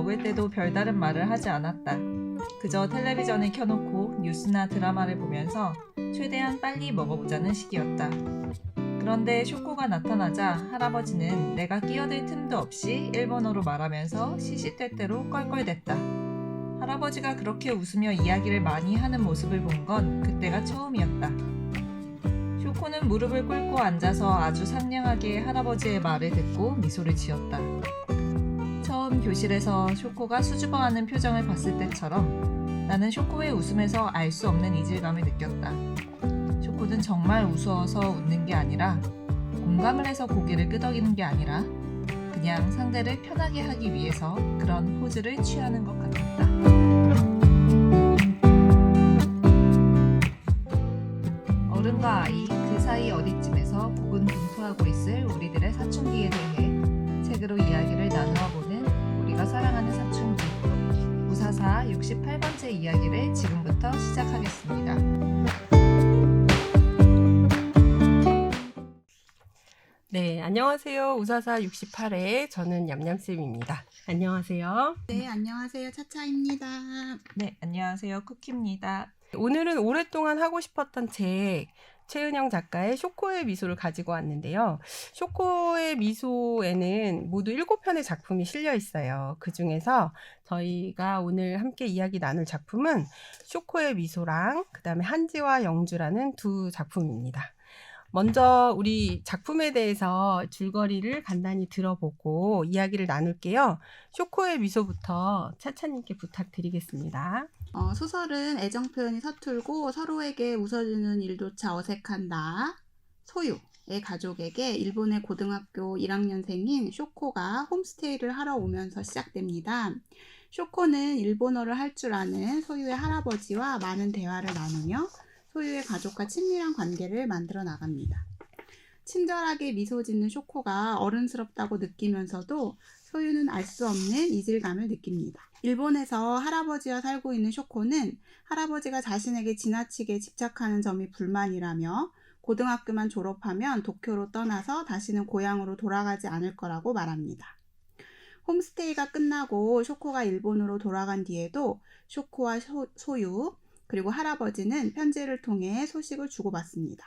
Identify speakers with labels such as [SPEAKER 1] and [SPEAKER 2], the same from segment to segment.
[SPEAKER 1] 먹을 때도 별다른 말을 하지 않았다. 그저 텔레비전을 켜놓고 뉴스나 드라마를 보면서 최대한 빨리 먹어보자는 식이었다. 그런데 쇼코가 나타나자 할아버지는 내가 끼어들 틈도 없이 일본어로 말하면서 시시때때로 껄껄댔다. 할아버지가 그렇게 웃으며 이야기를 많이 하는 모습을 본 건 그때가 처음이었다. 쇼코는 무릎을 꿇고 앉아서 아주 상냥하게 할아버지의 말을 듣고 미소를 지었다. 처음 교실에서 쇼코가 수줍어하는 표정을 봤을 때처럼 나는 쇼코의 웃음에서 알 수 없는 이질감을 느꼈다. 쇼코는 정말 우스워서 웃는 게 아니라 공감을 해서 고개를 끄덕이는 게 아니라 그냥 상대를 편하게 하기 위해서 그런 포즈를 취하는 것 같았다. 어른과 아이 그 사이 어디쯤에서 고군분투하고 있을 우리들의 사춘기에 대해 책으로 이야기를 나누어 보는 우리가 사랑하는 사춘기 우사사 68번째 이야기를 지금부터 시작하겠습니다.
[SPEAKER 2] 네, 안녕하세요. 우사사 68회 저는 얌얌쌤입니다. 안녕하세요.
[SPEAKER 3] 네, 안녕하세요. 차차입니다.
[SPEAKER 1] 네, 안녕하세요. 쿠키입니다.
[SPEAKER 2] 오늘은 오랫동안 하고 싶었던 책 최은영 작가의 쇼코의 미소를 가지고 왔는데요. 쇼코의 미소에는 모두 7편의 작품이 실려 있어요. 그 중에서 저희가 오늘 함께 이야기 나눌 작품은 쇼코의 미소랑 그 다음에 한지와 영주라는 두 작품입니다. 먼저 우리 작품에 대해서 줄거리를 간단히 들어보고 이야기를 나눌게요. 쇼코의 미소부터 차차님께 부탁드리겠습니다.
[SPEAKER 3] 소설은 애정 표현이 서툴고 서로에게 웃어주는 일조차 어색한 나, 소유의 가족에게 일본의 고등학교 1학년생인 쇼코가 홈스테이를 하러 오면서 시작됩니다. 쇼코는 일본어를 할 줄 아는 소유의 할아버지와 많은 대화를 나누며 소유의 가족과 친밀한 관계를 만들어 나갑니다. 친절하게 미소 짓는 쇼코가 어른스럽다고 느끼면서도 소유는 알 수 없는 이질감을 느낍니다. 일본에서 할아버지와 살고 있는 쇼코는 할아버지가 자신에게 지나치게 집착하는 점이 불만이라며 고등학교만 졸업하면 도쿄로 떠나서 다시는 고향으로 돌아가지 않을 거라고 말합니다. 홈스테이가 끝나고 쇼코가 일본으로 돌아간 뒤에도 쇼코와 소유 그리고 할아버지는 편지를 통해 소식을 주고받습니다.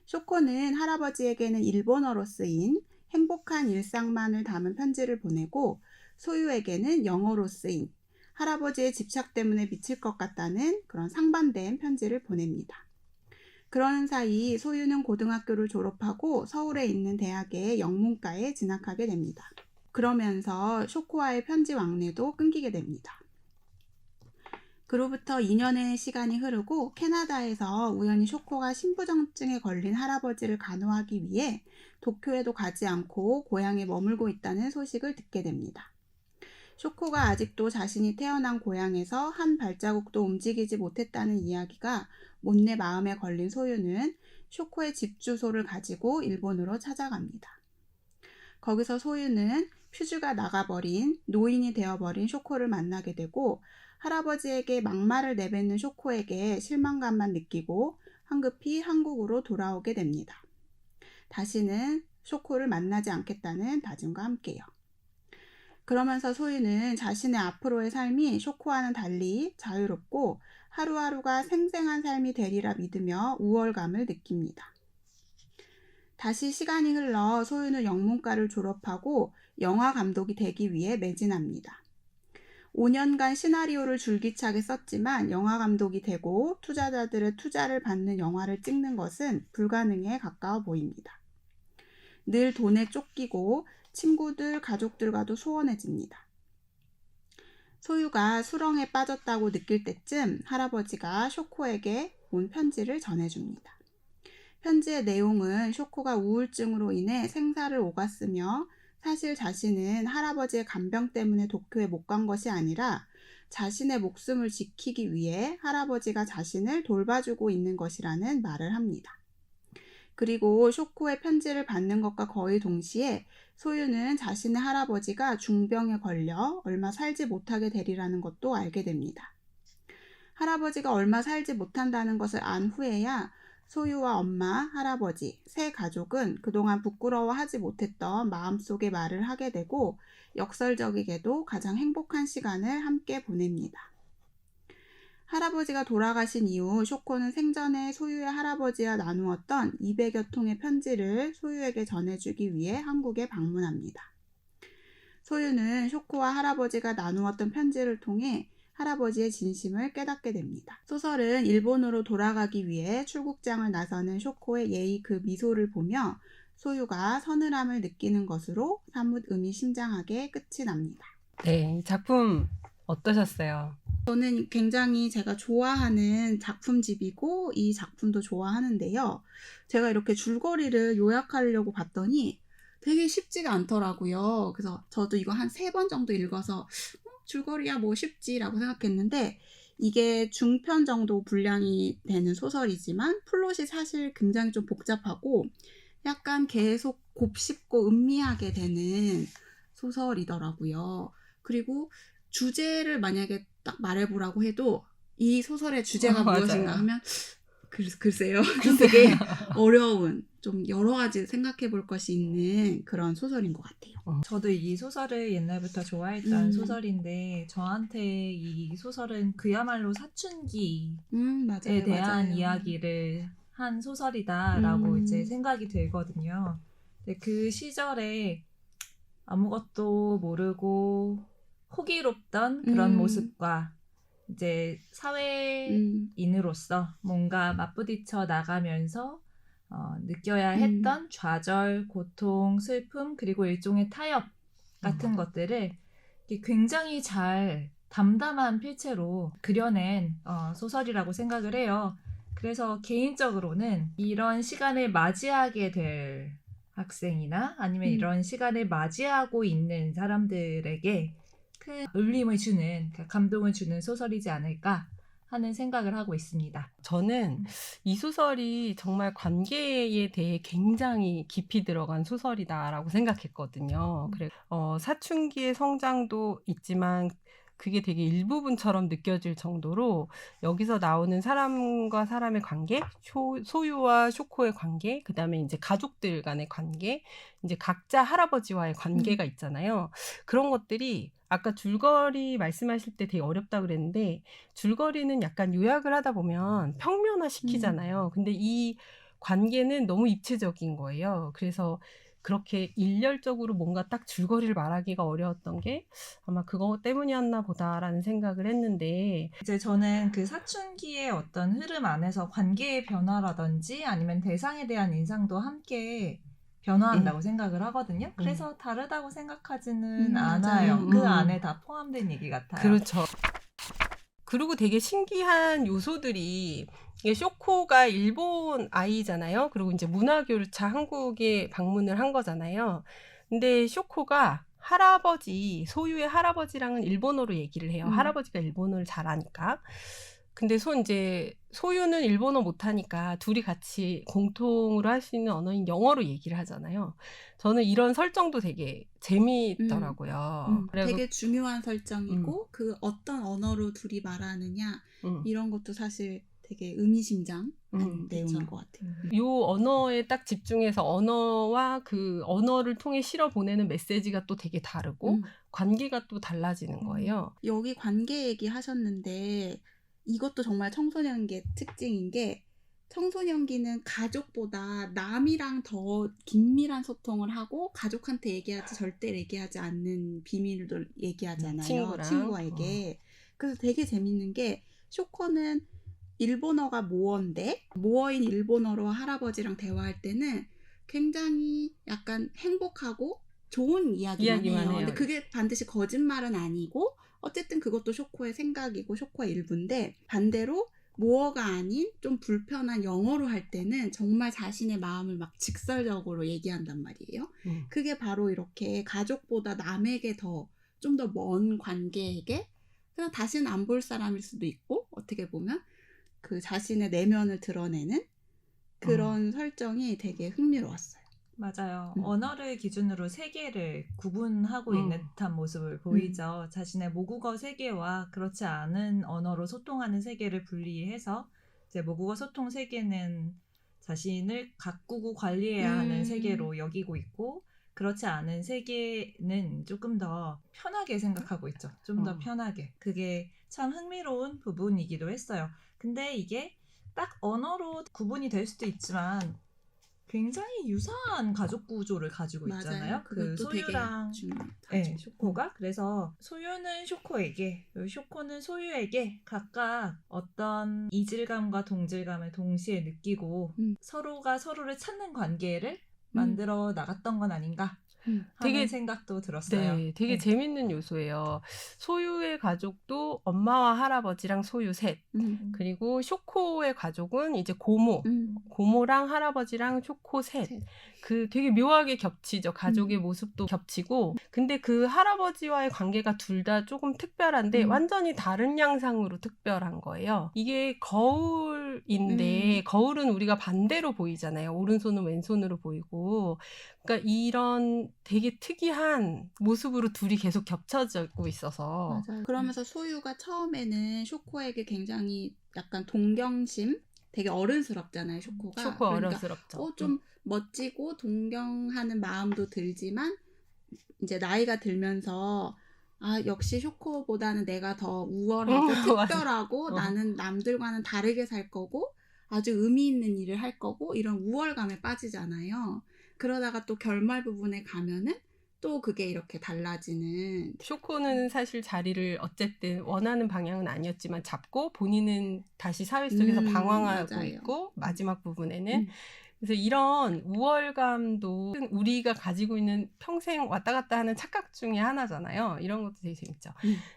[SPEAKER 3] 쇼코는 할아버지에게는 일본어로 쓰인 행복한 일상만을 담은 편지를 보내고 소유에게는 영어로 쓰인 할아버지의 집착 때문에 미칠 것 같다는 그런 상반된 편지를 보냅니다. 그러는 사이 소유는 고등학교를 졸업하고 서울에 있는 대학의 영문과에 진학하게 됩니다. 그러면서 쇼코와의 편지 왕래도 끊기게 됩니다. 그로부터 2년의 시간이 흐르고 캐나다에서 우연히 쇼코가 신부전증에 걸린 할아버지를 간호하기 위해 도쿄에도 가지 않고 고향에 머물고 있다는 소식을 듣게 됩니다. 쇼코가 아직도 자신이 태어난 고향에서 한 발자국도 움직이지 못했다는 이야기가 못내 마음에 걸린 소유는 쇼코의 집 주소를 가지고 일본으로 찾아갑니다. 거기서 소유는 퓨즈가 나가버린 노인이 되어버린 쇼코를 만나게 되고 할아버지에게 막말을 내뱉는 쇼코에게 실망감만 느끼고 황급히 한국으로 돌아오게 됩니다. 다시는 쇼코를 만나지 않겠다는 다짐과 함께요. 그러면서 소유는 자신의 앞으로의 삶이 쇼코와는 달리 자유롭고 하루하루가 생생한 삶이 되리라 믿으며 우월감을 느낍니다. 다시 시간이 흘러 소유는 영문과를 졸업하고 영화 감독이 되기 위해 매진합니다. 5년간 시나리오를 줄기차게 썼지만 영화 감독이 되고 투자자들의 투자를 받는 영화를 찍는 것은 불가능에 가까워 보입니다. 늘 돈에 쫓기고 친구들, 가족들과도 소원해집니다. 소유가 수렁에 빠졌다고 느낄 때쯤 할아버지가 쇼코에게 온 편지를 전해줍니다. 편지의 내용은 쇼코가 우울증으로 인해 생사를 오갔으며 사실 자신은 할아버지의 간병 때문에 도쿄에 못 간 것이 아니라 자신의 목숨을 지키기 위해 할아버지가 자신을 돌봐주고 있는 것이라는 말을 합니다. 그리고 쇼코의 편지를 받는 것과 거의 동시에 소유는 자신의 할아버지가 중병에 걸려 얼마 살지 못하게 되리라는 것도 알게 됩니다. 할아버지가 얼마 살지 못한다는 것을 안 후에야 소유와 엄마, 할아버지, 세 가족은 그동안 부끄러워하지 못했던 마음속의 말을 하게 되고 역설적이게도 가장 행복한 시간을 함께 보냅니다. 할아버지가 돌아가신 이후 쇼코는 생전에 소유의 할아버지와 나누었던 200여 통의 편지를 소유에게 전해주기 위해 한국에 방문합니다. 소유는 쇼코와 할아버지가 나누었던 편지를 통해 할아버지의 진심을 깨닫게 됩니다. 소설은 일본으로 돌아가기 위해 출국장을 나서는 쇼코의 예의 그 미소를 보며 소유가 서늘함을 느끼는 것으로 사뭇 의미심장하게 끝이 납니다.
[SPEAKER 2] 네, 작품 어떠셨어요?
[SPEAKER 3] 저는 굉장히 제가 좋아하는 작품집이고 이 작품도 좋아하는데요. 제가 이렇게 줄거리를 요약하려고 봤더니 되게 쉽지가 않더라고요. 그래서 저도 이거 한 3번 정도 읽어서 줄거리야 뭐 쉽지라고 생각했는데 이게 중편 정도 분량이 되는 소설이지만 플롯이 사실 굉장히 좀 복잡하고 약간 계속 곱씹고 음미하게 되는 소설이더라고요. 그리고 주제를 만약에 딱 말해보라고 해도 이 소설의 주제가 무엇인가
[SPEAKER 2] 맞아요.
[SPEAKER 3] 하면 글쎄요. 되게 어려운 좀 여러 가지 생각해 볼 것이 있는 그런 소설인 것 같아요.
[SPEAKER 1] 저도 이 소설을 옛날부터 좋아했던
[SPEAKER 3] 음.
[SPEAKER 1] 소설인데 저한테 이 소설은 그야말로 사춘기에
[SPEAKER 3] 맞아요.
[SPEAKER 1] 대한
[SPEAKER 3] 맞아요.
[SPEAKER 1] 이야기를 한 소설이다라고 이제
[SPEAKER 3] 음.
[SPEAKER 1] 생각이 들거든요. 근데 그 시절에 아무것도 모르고 호기롭던 그런 모습과 이제 사회인으로서 뭔가 맞부딪혀 나가면서 느껴야 했던 좌절, 고통, 슬픔 그리고 일종의 타협 같은 것들을 굉장히 잘 담담한 필체로 그려낸 소설이라고 생각을 해요. 그래서 개인적으로는 이런 시간을 맞이하게 될 학생이나 아니면 이런 시간을 맞이하고 있는 사람들에게 큰 울림을 주는, 감동을 주는 소설이지 않을까 하는 생각을 하고 있습니다.
[SPEAKER 2] 저는 이 소설이 정말 관계에 대해 굉장히 깊이 들어간 소설이다라고 생각했거든요. 그래, 사춘기의 성장도 있지만 그게 되게 일부분처럼 느껴질 정도로 여기서 나오는 사람과 사람의 관계, 소유와 쇼코의 관계, 그 다음에 이제 가족들 간의 관계, 이제 각자 할아버지와의 관계가 있잖아요. 그런 것들이 아까 줄거리 말씀하실 때 되게 어렵다고 그랬는데 줄거리는 약간 요약을 하다 보면 평면화 시키잖아요. 근데 이 관계는 너무 입체적인 거예요. 그래서 그렇게 일렬적으로 뭔가 딱 줄거리를 말하기가 어려웠던 게 아마 그거 때문이었나 보다라는 생각을 했는데
[SPEAKER 1] 이제 저는 그 사춘기의 어떤 흐름 안에서 관계의 변화라든지 아니면 대상에 대한 인상도 함께 변화한다고 생각을 하거든요. 그래서 다르다고 생각하지는 않아요.
[SPEAKER 3] 맞아요.
[SPEAKER 1] 그 안에 다 포함된 얘기 같아요.
[SPEAKER 2] 그렇죠. 그리고 되게 신기한 요소들이 이게 쇼코가 일본 아이잖아요. 그리고 이제 문화교류차 한국에 방문을 한 거잖아요. 근데 쇼코가 할아버지, 소유의 할아버지랑은 일본어로 얘기를 해요. 할아버지가 일본어를 잘 아니까. 근데 이제 소유는 일본어 못하니까 둘이 같이 공통으로 할 수 있는 언어인 영어로 얘기를 하잖아요. 저는 이런 설정도 되게 재미있더라고요.
[SPEAKER 3] 되게 중요한 설정이고 그 어떤 언어로 둘이 말하느냐 이런 것도 사실 되게 의미심장한 내용인 것 같아요.
[SPEAKER 2] 이 언어에 딱 집중해서 언어와 그 언어를 통해 실어 보내는 메시지가 또 되게 다르고 관계가 또 달라지는 거예요.
[SPEAKER 3] 여기 관계 얘기 하셨는데 이것도 정말 청소년기의 특징인 게 청소년기는 가족보다 남이랑 더 긴밀한 소통을 하고 가족한테 절대 얘기하지 않는 비밀을 얘기하잖아요. 친구에게. 그래서 되게 재밌는 게 쇼코는 일본어가 모어인데 모어인 일본어로 할아버지랑 대화할 때는 굉장히 약간 행복하고 좋은 이야기만 해요. 근데 그게 반드시 거짓말은 아니고 어쨌든 그것도 쇼코의 생각이고 쇼코의 일부인데 반대로 모어가 아닌 좀 불편한 영어로 할 때는 정말 자신의 마음을 막 직설적으로 얘기한단 말이에요. 그게 바로 이렇게 가족보다 남에게 좀 더 먼 관계에게 그냥 다시는 안 볼 사람일 수도 있고 어떻게 보면 그 자신의 내면을 드러내는 그런 설정이 되게 흥미로웠어요.
[SPEAKER 1] 맞아요. 언어를 기준으로 세계를 구분하고 있는 듯한 모습을 보이죠. 자신의 모국어 세계와 그렇지 않은 언어로 소통하는 세계를 분리해서 이제 모국어 소통 세계는 자신을 가꾸고 관리해야 하는
[SPEAKER 3] 음.
[SPEAKER 1] 세계로 여기고 있고 그렇지 않은 세계는 조금 더 편하게 생각하고 있죠. 좀 더 편하게. 그게 참 흥미로운 부분이기도 했어요. 근데 이게 딱 언어로 구분이 될 수도 있지만 굉장히 유사한 가족 구조를 가지고 있잖아요.
[SPEAKER 3] 맞아요.
[SPEAKER 1] 그
[SPEAKER 3] 그것도 되게
[SPEAKER 1] 소유랑
[SPEAKER 3] 중요하죠.
[SPEAKER 1] 네, 쇼코가. 그래서 소유는 쇼코에게, 그리고 쇼코는 소유에게 각각 어떤 이질감과 동질감을 동시에 느끼고 서로가 서로를 찾는 관계를 만들어 나갔던 건 아닌가 하는
[SPEAKER 2] 되게
[SPEAKER 1] 생각도 들었어요.
[SPEAKER 2] 네, 되게
[SPEAKER 1] 네.
[SPEAKER 2] 재밌는 요소예요. 소유의 가족도 엄마와 할아버지랑 소유 셋. 그리고 쇼코의 가족은 이제 고모랑 할아버지랑 쇼코 셋. 그 되게 묘하게 겹치죠. 가족의 모습도 겹치고. 근데 그 할아버지와의 관계가 둘 다 조금 특별한데 완전히 다른 양상으로 특별한 거예요. 이게 거울인데 거울은 우리가 반대로 보이잖아요. 오른손은 왼손으로 보이고. 그러니까 이런 되게 특이한 모습으로 둘이 계속 겹쳐지고 있어서.
[SPEAKER 3] 맞아요. 그러면서 소유가 처음에는 쇼코에게 굉장히 약간 동경심, 되게 어른스럽잖아요, 쇼코가.
[SPEAKER 2] 쇼코
[SPEAKER 3] 그러니까
[SPEAKER 2] 어른스럽죠.
[SPEAKER 3] 좀 멋지고 동경하는 마음도 들지만 이제 나이가 들면서 아, 역시 쇼코보다는 내가 더 우월하고 특별하고 나는 남들과는 다르게 살 거고 아주 의미 있는 일을 할 거고 이런 우월감에 빠지잖아요. 그러다가 또 결말 부분에 가면은 또 그게 이렇게 달라지는.
[SPEAKER 2] 쇼코는 사실 자리를 어쨌든 원하는 방향은 아니었지만 잡고 본인은 다시 사회 속에서 방황하고
[SPEAKER 3] 맞아요.
[SPEAKER 2] 있고 마지막 부분에는 그래서 이런 우월감도 우리가 가지고 있는 평생 왔다 갔다 하는 착각 중에 하나잖아요. 이런 것도 되게 재밌죠.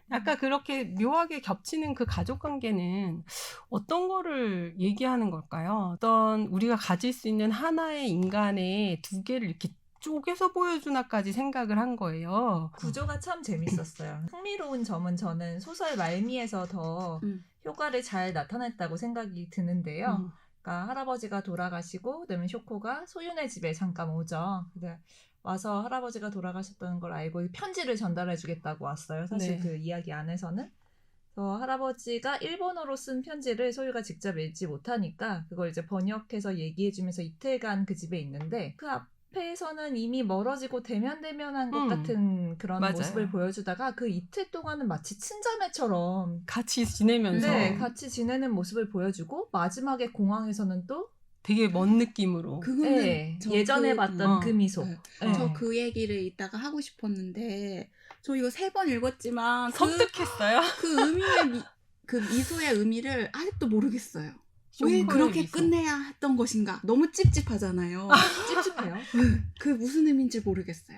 [SPEAKER 2] 아까 그렇게 묘하게 겹치는 그 가족 관계는 어떤 거를 얘기하는 걸까요? 어떤 우리가 가질 수 있는 하나의 인간의 두 개를 이렇게 쪼개서 보여주나까지 생각을 한 거예요.
[SPEAKER 1] 구조가 참 재밌었어요. 흥미로운 점은 저는 소설 말미에서 더 효과를 잘 나타냈다고 생각이 드는데요. 그러니까 할아버지가 돌아가시고 그다음에 쇼코가 소윤의 집에 잠깐 오죠. 근데 와서 할아버지가 돌아가셨다는 걸 알고 편지를 전달해 주겠다고 왔어요. 사실 그 이야기 안에서는. 그래서 할아버지가 일본어로 쓴 편지를 소유가 직접 읽지 못하니까 그걸 이제 번역해서 얘기해 주면서 이틀간 그 집에 있는데 그 앞에서는 이미 멀어지고 대면대면한 것 같은 그런
[SPEAKER 2] 맞아요.
[SPEAKER 1] 모습을 보여주다가 그 이틀 동안은 마치 친자매처럼
[SPEAKER 2] 같이 지내면서
[SPEAKER 1] 네, 같이 지내는 모습을 보여주고 마지막에 공항에서는 또
[SPEAKER 2] 되게 먼 느낌으로
[SPEAKER 3] 그거는
[SPEAKER 1] 네, 예전에 봤던 그 미소.
[SPEAKER 3] 네.
[SPEAKER 1] 네.
[SPEAKER 3] 저 그 얘기를 이따가 하고 싶었는데 저 이거 3번 읽었지만
[SPEAKER 2] 섬뜩했어요.
[SPEAKER 3] 그 의미의 그 미소의 의미를 아직도 모르겠어요. 왜
[SPEAKER 2] 쇼코의
[SPEAKER 3] 그렇게
[SPEAKER 2] 미소.
[SPEAKER 3] 끝내야 했던 것인가? 너무 찝찝하잖아요.
[SPEAKER 1] 찝찝해요.
[SPEAKER 3] 그 무슨 의미인지 모르겠어요.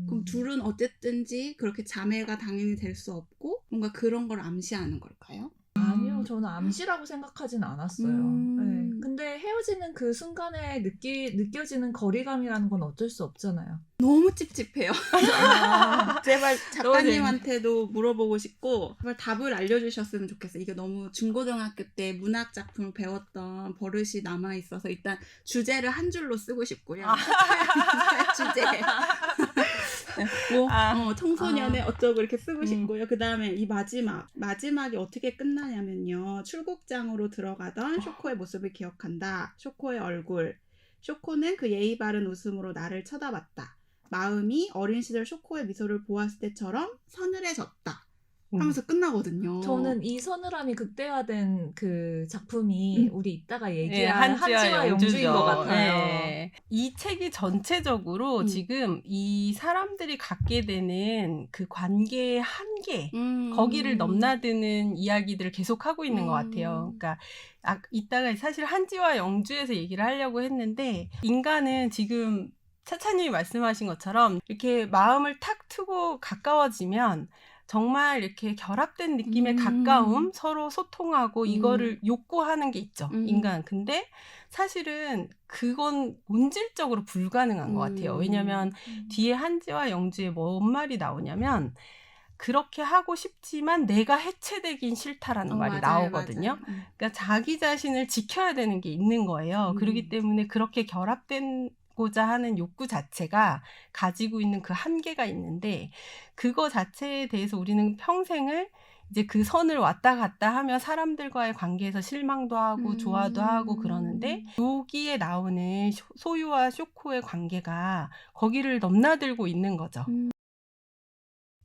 [SPEAKER 3] 그럼 둘은 어쨌든지 그렇게 자매가 당연히 될 수 없고 뭔가 그런 걸 암시하는 걸까요?
[SPEAKER 1] 아니요, 저는 암시라고 생각하진 않았어요. 네. 근데 헤어지는 그 순간에 느껴지는 거리감이라는 건 어쩔 수 없잖아요.
[SPEAKER 3] 너무 찝찝해요. 제발 작가님한테도 물어보고 싶고 제발 답을 알려주셨으면 좋겠어요. 이게 너무 중고등학교 때 문학 작품을 배웠던 버릇이 남아있어서 일단 주제를 한 줄로 쓰고 싶고요. 주제. 청소년의 어쩌고 이렇게 쓰고 싶고요. 그 다음에 이 마지막이 어떻게 끝나냐면요. 출국장으로 들어가던 쇼코의 모습을 기억한다. 쇼코의 얼굴. 쇼코는 그 예의 바른 웃음으로 나를 쳐다봤다. 마음이 어린 시절 쇼코의 미소를 보았을 때처럼 서늘해졌다. 하면서 끝나거든요.
[SPEAKER 1] 저는 이 서늘함이 극대화된 그 작품이 우리 이따가 얘기할
[SPEAKER 2] 한지와
[SPEAKER 1] 영주인 것 같아요.
[SPEAKER 2] 네. 이 책이 전체적으로 지금 이 사람들이 갖게 되는 그 관계의 한계, 거기를 넘나드는 이야기들을 계속하고 있는 것 같아요. 그러니까 이따가 사실 한지와 영주에서 얘기를 하려고 했는데 인간은 지금 차차님이 말씀하신 것처럼 이렇게 마음을 탁 트고 가까워지면 정말 이렇게 결합된 느낌의 가까움, 서로 소통하고 이거를 욕구하는 게 있죠, 인간. 근데 사실은 그건 본질적으로 불가능한 것 같아요. 왜냐하면 뒤에 한지와 영주에 뭔 말이 나오냐면 그렇게 하고 싶지만 내가 해체되긴 싫다라는 말이 나오거든요. 그러니까 자기 자신을 지켜야 되는 게 있는 거예요. 그렇기 때문에 그렇게 결합된고자 하는 욕구 자체가 가지고 있는 그 한계가 있는데 그거 자체에 대해서 우리는 평생을 이제 그 선을 왔다 갔다 하며 사람들과의 관계에서 실망도 하고 좋아도 하고 그러는데 여기에 나오는 소유와 쇼코의 관계가 거기를 넘나들고 있는 거죠.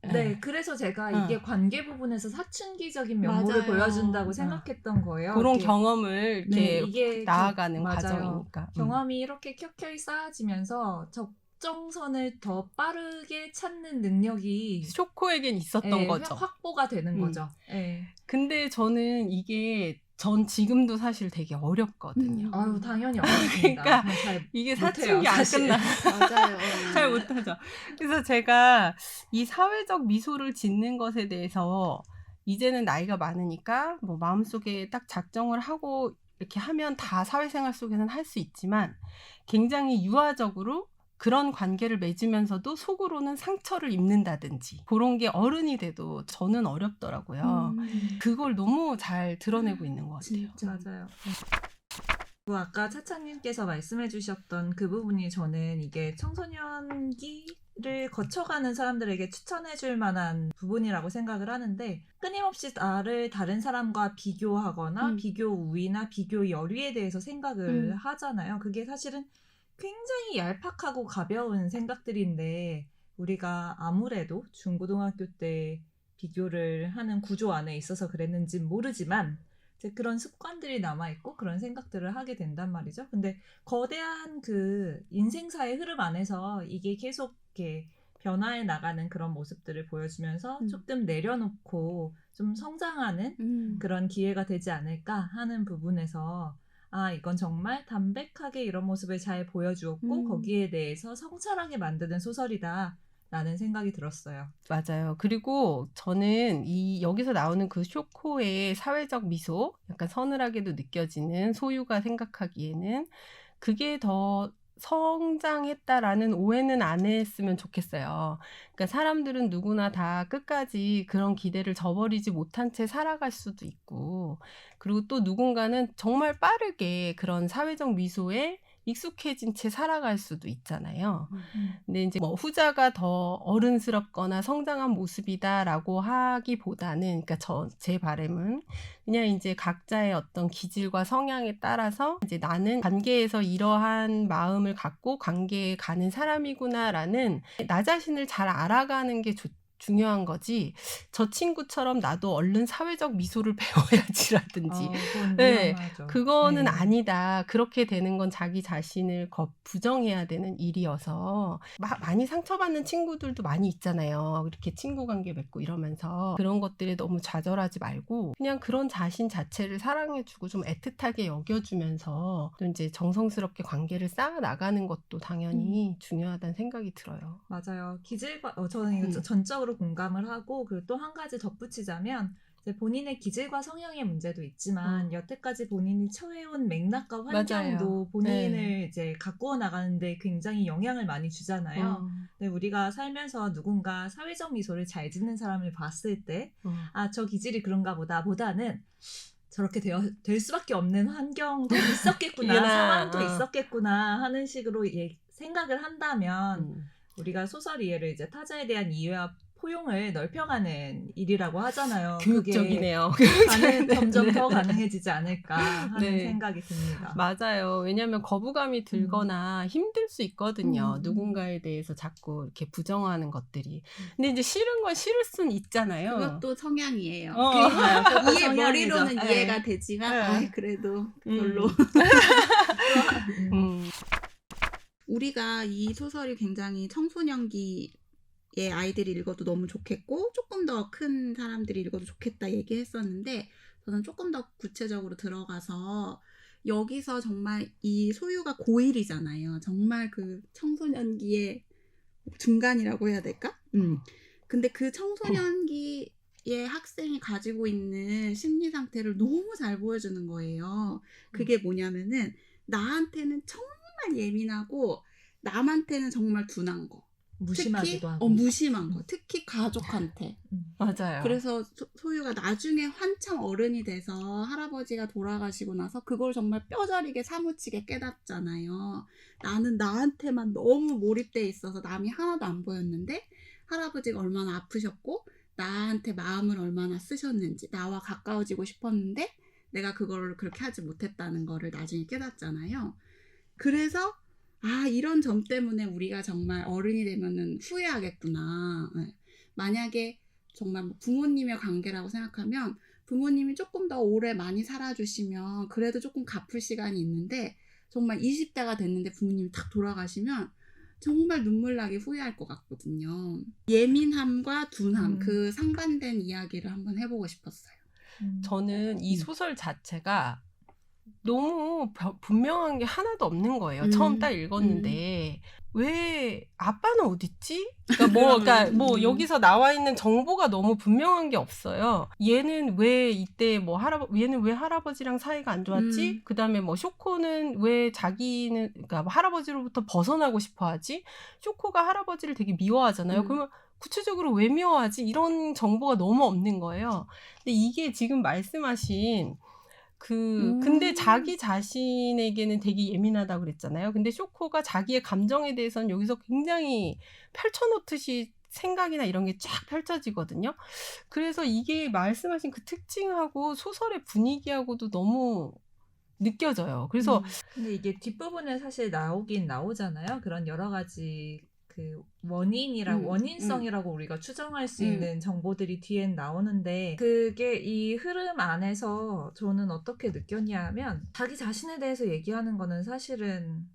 [SPEAKER 1] 네, 그래서 제가 이게 관계 부분에서 사춘기적인 면모를
[SPEAKER 3] 맞아요.
[SPEAKER 1] 보여준다고 생각했던 거예요.
[SPEAKER 2] 그런
[SPEAKER 1] 이게,
[SPEAKER 2] 경험을
[SPEAKER 1] 네,
[SPEAKER 2] 이렇게
[SPEAKER 1] 이게
[SPEAKER 2] 나아가는
[SPEAKER 1] 맞아요.
[SPEAKER 2] 과정이니까.
[SPEAKER 1] 경험이 이렇게 켜켜이 쌓아지면서 적정선을 더 빠르게 찾는 능력이
[SPEAKER 2] 쇼코에겐 있었던 거죠.
[SPEAKER 1] 확보가 되는 거죠. 예.
[SPEAKER 2] 근데 저는 이게 전 지금도 사실 되게 어렵거든요.
[SPEAKER 1] 아유, 당연히 어렵습니다.
[SPEAKER 2] 그러니까
[SPEAKER 1] 잘
[SPEAKER 2] 이게
[SPEAKER 1] 못해요,
[SPEAKER 2] 사춘기 안
[SPEAKER 1] 사실.
[SPEAKER 2] 끝나.
[SPEAKER 3] 맞아요.
[SPEAKER 2] 잘 못하죠. 그래서 제가 이 사회적 미소를 짓는 것에 대해서 이제는 나이가 많으니까 뭐 마음속에 딱 작정을 하고 이렇게 하면 다 사회생활 속에서는 할 수 있지만 굉장히 유아적으로 그런 관계를 맺으면서도 속으로는 상처를 입는다든지 그런 게 어른이 돼도 저는 어렵더라고요. 그걸 너무 잘 드러내고 있는 것 같아요.
[SPEAKER 3] 진짜.
[SPEAKER 1] 맞아요. 그 아까 차차님께서 말씀해 주셨던 그 부분이 저는 이게 청소년기를 거쳐가는 사람들에게 추천해 줄 만한 부분이라고 생각을 하는데 끊임없이 나를 다른 사람과 비교하거나 비교 우위나 비교 열위에 대해서 생각을 하잖아요. 그게 사실은 굉장히 얄팍하고 가벼운 생각들인데 우리가 아무래도 중고등학교 때 비교를 하는 구조 안에 있어서 그랬는지 모르지만 이제 그런 습관들이 남아있고 그런 생각들을 하게 된단 말이죠. 근데 거대한 그 인생사의 흐름 안에서 이게 계속 이렇게 변화해 나가는 그런 모습들을 보여주면서 조금 내려놓고 좀 성장하는 그런 기회가 되지 않을까 하는 부분에서 아, 이건 정말 담백하게 이런 모습을 잘 보여주었고 거기에 대해서 성찰하게 만드는 소설이다 라는 생각이 들었어요.
[SPEAKER 2] 맞아요. 그리고 저는 여기서 나오는 그 쇼코의 사회적 미소, 약간 서늘하게도 느껴지는 소유가 생각하기에는 그게 더 성장했다라는 오해는 안 했으면 좋겠어요. 그러니까 사람들은 누구나 다 끝까지 그런 기대를 저버리지 못한 채 살아갈 수도 있고, 그리고 또 누군가는 정말 빠르게 그런 사회적 미소에 익숙해진 채 살아갈 수도 있잖아요. 근데 이제 뭐 후자가 더 어른스럽거나 성장한 모습이다라고 하기보다는, 그러니까 제 바람은 그냥 이제 각자의 어떤 기질과 성향에 따라서 이제 나는 관계에서 이러한 마음을 갖고 관계에 가는 사람이구나라는 나 자신을 잘 알아가는 게 중요한 거지. 저 친구처럼 나도 얼른 사회적 미소를 배워야지라든지.
[SPEAKER 1] 그건
[SPEAKER 2] 네,
[SPEAKER 1] 위험하죠.
[SPEAKER 2] 그거는
[SPEAKER 1] 네.
[SPEAKER 2] 아니다. 그렇게 되는 건 자기 자신을 부정해야 되는 일이어서 많이 상처받는 친구들도 많이 있잖아요. 이렇게 친구 관계 맺고 이러면서 그런 것들에 너무 좌절하지 말고 그냥 그런 자신 자체를 사랑해주고 좀 애틋하게 여겨주면서 또 이제 정성스럽게 관계를 쌓아 나가는 것도 당연히 중요하다는 생각이 들어요.
[SPEAKER 1] 맞아요. 기질과 저는 이거 전적으로 공감을 하고 그 또 한 가지 덧붙이자면 이제 본인의 기질과 성향의 문제도 있지만 여태까지 본인이 처해온 맥락과 환경도
[SPEAKER 2] 맞아요.
[SPEAKER 1] 본인을
[SPEAKER 2] 네.
[SPEAKER 1] 이제 가꾸어 나가는데 굉장히 영향을 많이 주잖아요. 근데 우리가 살면서 누군가 사회적 미소를 잘 짓는 사람을 봤을 때 아, 저 기질이 그런가 보다는 저렇게 될 수밖에 없는 환경도 있었겠구나, 상황도 있었겠구나 하는 식으로 생각을 한다면 우리가 소설 이해를 이제 타자에 대한 이해와 포용을 넓혀가는 일이라고 하잖아요.
[SPEAKER 2] 교육적이네요.
[SPEAKER 1] 그게 점점 더 가능해지지 않을까 하는 생각이 듭니다.
[SPEAKER 2] 맞아요. 왜냐하면 거부감이 들거나 힘들 수 있거든요. 누군가에 대해서 자꾸 이렇게 부정하는 것들이. 근데 이제 싫은 건 싫을 수는 있잖아요.
[SPEAKER 3] 그것도 성향이에요.
[SPEAKER 1] 그러니까
[SPEAKER 3] 머리로는 이해가 되지만 그래도 별로. 우리가 이 소설이 굉장히 청소년기의 아이들이 읽어도 너무 좋겠고 조금 더 큰 사람들이 읽어도 좋겠다 얘기했었는데 저는 조금 더 구체적으로 들어가서 여기서 정말 이 소유가 고1이잖아요. 정말 그 청소년기의 중간이라고 해야 될까? 근데 그 청소년기의 학생이 가지고 있는 심리 상태를 너무 잘 보여주는 거예요. 그게 뭐냐면은 나한테는 정말 예민하고 남한테는 정말 둔한 거.
[SPEAKER 1] 무심하기도
[SPEAKER 3] 특히,
[SPEAKER 1] 하고.
[SPEAKER 3] 무심한 거. 특히 가족한테.
[SPEAKER 2] 맞아요.
[SPEAKER 3] 그래서 소유가 나중에 한참 어른이 돼서 할아버지가 돌아가시고 나서 그걸 정말 뼈저리게 사무치게 깨닫잖아요. 나는 나한테만 너무 몰입돼 있어서 남이 하나도 안 보였는데 할아버지가 얼마나 아프셨고 나한테 마음을 얼마나 쓰셨는지, 나와 가까워지고 싶었는데 내가 그거를 그렇게 하지 못했다는 거를 나중에 깨닫잖아요. 그래서 이런 점 때문에 우리가 정말 어른이 되면은 후회하겠구나. 네. 만약에 정말 뭐 부모님의 관계라고 생각하면 부모님이 조금 더 오래 많이 살아주시면 그래도 조금 갚을 시간이 있는데, 정말 20대가 됐는데 부모님이 탁 돌아가시면 정말 눈물 나게 후회할 것 같거든요. 예민함과 둔함, 그 상반된 이야기를 한번 해보고 싶었어요.
[SPEAKER 2] 저는 이 소설 자체가 너무 분명한 게 하나도 없는 거예요. 처음 딱 읽었는데 왜 아빠는 어딨지? 그러니까 여기서 나와 있는 정보가 너무 분명한 게 없어요. 얘는 왜 이때 얘는 왜 할아버지랑 사이가 안 좋았지? 그다음에 쇼코는 왜 자기는 그러니까 할아버지로부터 벗어나고 싶어 하지? 쇼코가 할아버지를 되게 미워하잖아요. 그러면 구체적으로 왜 미워하지? 이런 정보가 너무 없는 거예요. 근데 이게 지금 말씀하신 근데 자기 자신에게는 되게 예민하다고 그랬잖아요. 근데 쇼코가 자기의 감정에 대해서는 여기서 굉장히 펼쳐놓듯이 생각이나 이런 게 쫙 펼쳐지거든요. 그래서 이게 말씀하신 그 특징하고 소설의 분위기하고도 너무 느껴져요. 그래서
[SPEAKER 1] 근데 이게 뒷부분에 사실 나오긴 나오잖아요. 그런 여러 가지 그 원인성이라고 우리가 추정할 수 있는 정보들이 뒤엔 나오는데, 그게 이 흐름 안에서 저는 어떻게 느꼈냐면, 자기 자신에 대해서 얘기하는 거는 사실은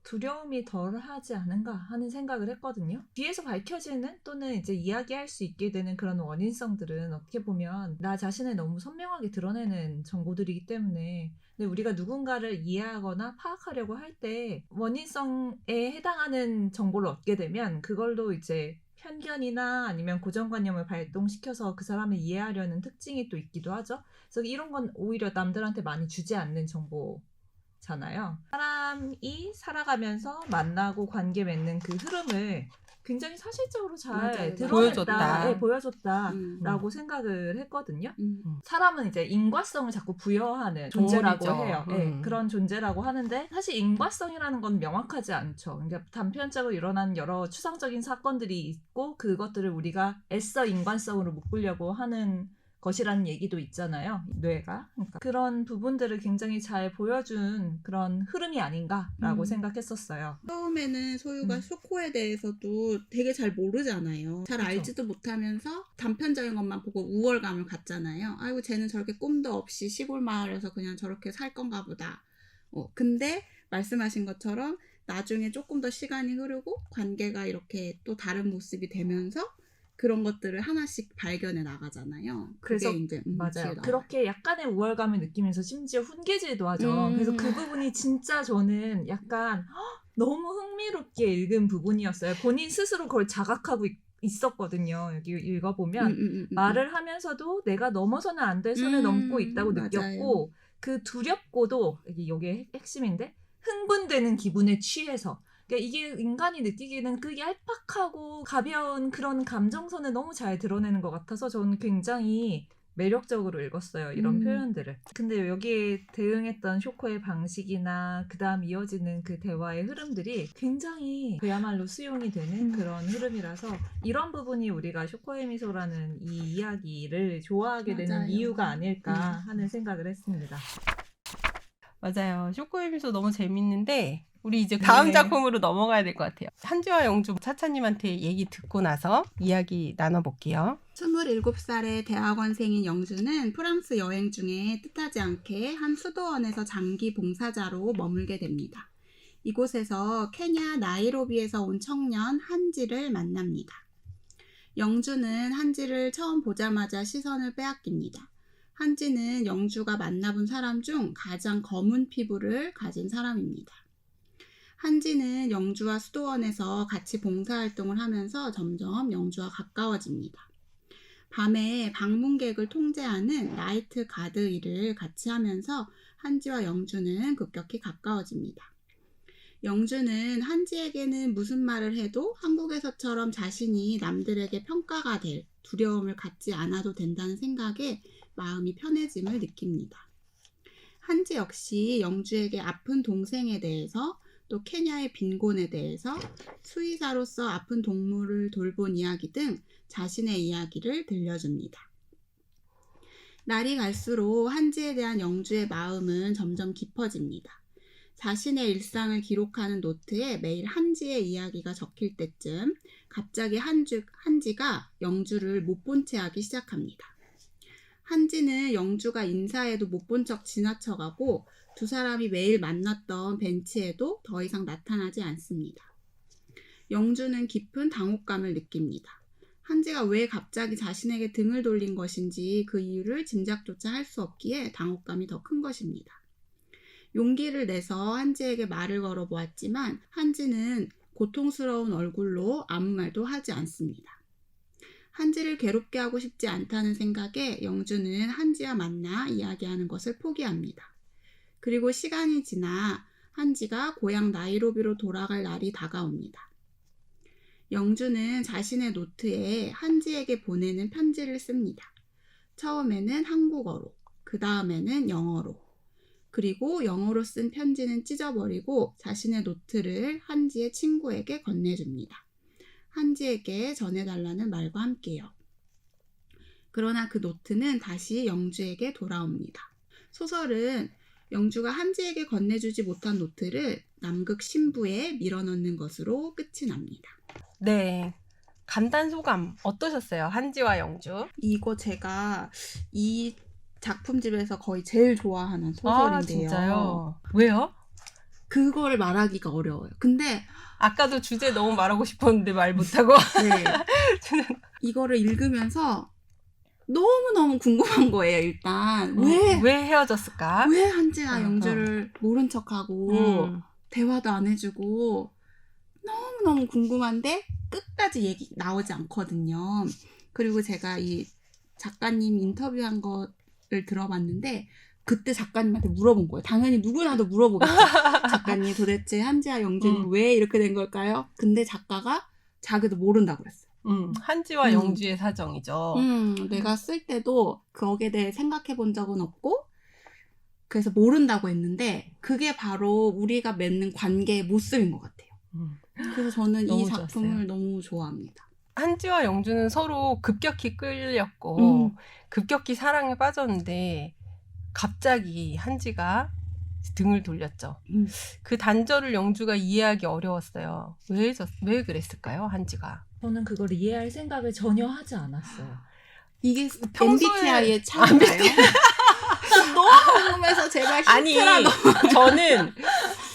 [SPEAKER 1] 두려움이 덜 하지 않은가 하는 생각을 했거든요. 뒤에서 밝혀지는 또는 이제 이야기할 수 있게 되는 그런 원인성들은 어떻게 보면 나 자신을 너무 선명하게 드러내는 정보들이기 때문에, 근데 우리가 누군가를 이해하거나 파악하려고 할 때 원인성에 해당하는 정보를 얻게 되면 그걸로 이제 편견이나 아니면 고정관념을 발동시켜서 그 사람을 이해하려는 특징이 또 있기도 하죠. 그래서 이런 건 오히려 남들한테 많이 주지 않는 정보잖아요. 사람이 살아가면서 만나고 관계 맺는 그 흐름을 굉장히 사실적으로 잘 드러냈다, 보여줬다라고 생각을 했거든요. 사람은 이제 인과성을 자꾸 부여하는 존재라고 해요. 그런 존재라고 하는데, 사실 인과성이라는 건 명확하지 않죠. 그러니까 단편적으로 일어난 여러 추상적인 사건들이 있고 그것들을 우리가 애써 인간성으로 묶으려고 하는 것이라는 얘기도 있잖아요. 뇌가. 그러니까 그런 부분들을 굉장히 잘 보여준 그런 흐름이 아닌가라고 생각했었어요.
[SPEAKER 3] 처음에는 소유가 쇼코에 대해서도 되게 잘 모르잖아요. 잘 알지도 못하면서 단편적인 것만 보고 우월감을 갖잖아요. 아이고, 쟤는 저렇게 꿈도 없이 시골 마을에서 그냥 저렇게 살 건가 보다. 근데 말씀하신 것처럼 나중에 조금 더 시간이 흐르고 관계가 이렇게 또 다른 모습이 되면서 그런 것들을 하나씩 발견해 나가잖아요.
[SPEAKER 1] 그래서
[SPEAKER 3] 이제
[SPEAKER 1] 맞아요. 그렇게 약간의 우월감을 느끼면서 심지어 훈계질도 하죠. 그래서 그 부분이 진짜 저는 약간 너무 흥미롭게 읽은 부분이었어요. 본인 스스로 그걸 자각하고 있었거든요. 여기 읽어보면 말을 하면서도 내가 넘어서는 안 될 선을 넘고 있다고 느꼈고, 그 두렵고도, 이게 핵심인데, 흥분되는 기분에 취해서, 그러니까 이게 인간이 느끼기에는 그 얄팍하고 가벼운 그런 감정선을 너무 잘 드러내는 것 같아서 저는 굉장히 매력적으로 읽었어요, 이런 표현들을. 근데 여기에 대응했던 쇼코의 방식이나 그 다음 이어지는 그 대화의 흐름들이 굉장히 그야말로 수용이 되는 그런 흐름이라서, 이런 부분이 우리가 쇼코의 미소라는 이 이야기를 좋아하게 되는 이유가 아닐까 하는 생각을 했습니다.
[SPEAKER 2] 맞아요. 쇼코의 미소 너무 재밌는데 우리 이제 다음 작품으로 넘어가야 될 것 같아요. 한지와 영주 차차님한테 얘기 듣고 나서 이야기 나눠볼게요.
[SPEAKER 3] 27살의 대학원생인 영주는 프랑스 여행 중에 뜻하지 않게 한 수도원에서 장기 봉사자로 머물게 됩니다. 이곳에서 케냐 나이로비에서 온 청년 한지를 만납니다. 영주는 한지를 처음 보자마자 시선을 빼앗깁니다. 한지는 영주가 만나본 사람 중 가장 검은 피부를 가진 사람입니다. 한지는 영주와 수도원에서 같이 봉사활동을 하면서 점점 영주와 가까워집니다. 밤에 방문객을 통제하는 나이트 가드 일을 같이 하면서 한지와 영주는 급격히 가까워집니다. 영주는 한지에게는 무슨 말을 해도 한국에서처럼 자신이 남들에게 평가가 될 두려움을 갖지 않아도 된다는 생각에 마음이 편해짐을 느낍니다. 한지 역시 영주에게 아픈 동생에 대해서 또 케냐의 빈곤에 대해서, 수의사로서 아픈 동물을 돌본 이야기 등 자신의 이야기를 들려줍니다. 날이 갈수록 한지에 대한 영주의 마음은 점점 깊어집니다. 자신의 일상을 기록하는 노트에 매일 한지의 이야기가 적힐 때쯤 갑자기 한지가 영주를 못 본 채 하기 시작합니다. 한지는 영주가 인사해도 못 본 척 지나쳐가고 두 사람이 매일 만났던 벤치에도 더 이상 나타나지 않습니다. 영주는 깊은 당혹감을 느낍니다. 한지가 왜 갑자기 자신에게 등을 돌린 것인지 그 이유를 짐작조차 할 수 없기에 당혹감이 더 큰 것입니다. 용기를 내서 한지에게 말을 걸어보았지만 한지는 고통스러운 얼굴로 아무 말도 하지 않습니다. 한지를 괴롭게 하고 싶지 않다는 생각에 영주는 한지와 만나 이야기하는 것을 포기합니다. 그리고 시간이 지나 한지가 고향 나이로비로 돌아갈 날이 다가옵니다. 영주는 자신의 노트에 한지에게 보내는 편지를 씁니다. 처음에는 한국어로, 그 다음에는 영어로. 그리고 영어로 쓴 편지는 찢어버리고 자신의 노트를 한지의 친구에게 건네줍니다. 한지에게 전해달라는 말과 함께요. 그러나 그 노트는 다시 영주에게 돌아옵니다. 소설은 영주가 한지에게 건네주지 못한 노트를 남극 신부에 밀어넣는 것으로 끝이 납니다.
[SPEAKER 2] 네. 간단 소감 어떠셨어요? 한지와 영주.
[SPEAKER 3] 이거 제가 이 작품집에서 거의 제일 좋아하는 소설인데요.
[SPEAKER 2] 아, 진짜요? 왜요?
[SPEAKER 3] 그걸 말하기가 어려워요. 근데
[SPEAKER 2] 아까도 주제 너무 말하고 싶었는데 말 못하고.
[SPEAKER 3] 네. 이거를 읽으면서 너무너무 궁금한 거예요. 일단
[SPEAKER 2] 왜 헤어졌을까?
[SPEAKER 3] 왜 한지가 영주를 모른 척하고 대화도 안 해주고, 너무너무 궁금한데 끝까지 얘기 나오지 않거든요. 그리고 제가 이 작가님 인터뷰한 거를 들어봤는데 그때 작가님한테 물어본 거예요. 당연히 누구나도 물어보겠죠. 작가님, 도대체 한지와 영준이 왜 이렇게 된 걸까요? 근데 작가가 자기도 모른다고 그랬어요.
[SPEAKER 2] 한지와 영주의 사정이죠.
[SPEAKER 3] 내가 쓸 때도 거기에 대해 생각해 본 적은 없고, 그래서 모른다고 했는데 그게 바로 우리가 맺는 관계의 모습인 것 같아요. 그래서 저는 이 작품을 너무 좋아합니다.
[SPEAKER 2] 한지와 영주는 서로 급격히 끌렸고 급격히 사랑에 빠졌는데 갑자기 한지가 등을 돌렸죠. 그 단절을 영주가 이해하기 어려웠어요. 왜 그랬을까요, 한지가?
[SPEAKER 1] 저는 그걸 이해할 생각을 전혀 하지 않았어요.
[SPEAKER 3] 이게
[SPEAKER 2] 평소에
[SPEAKER 3] MBTI의 차이인가요? 너무 궁금해서 제발 힌트라도.
[SPEAKER 2] 아니, 저는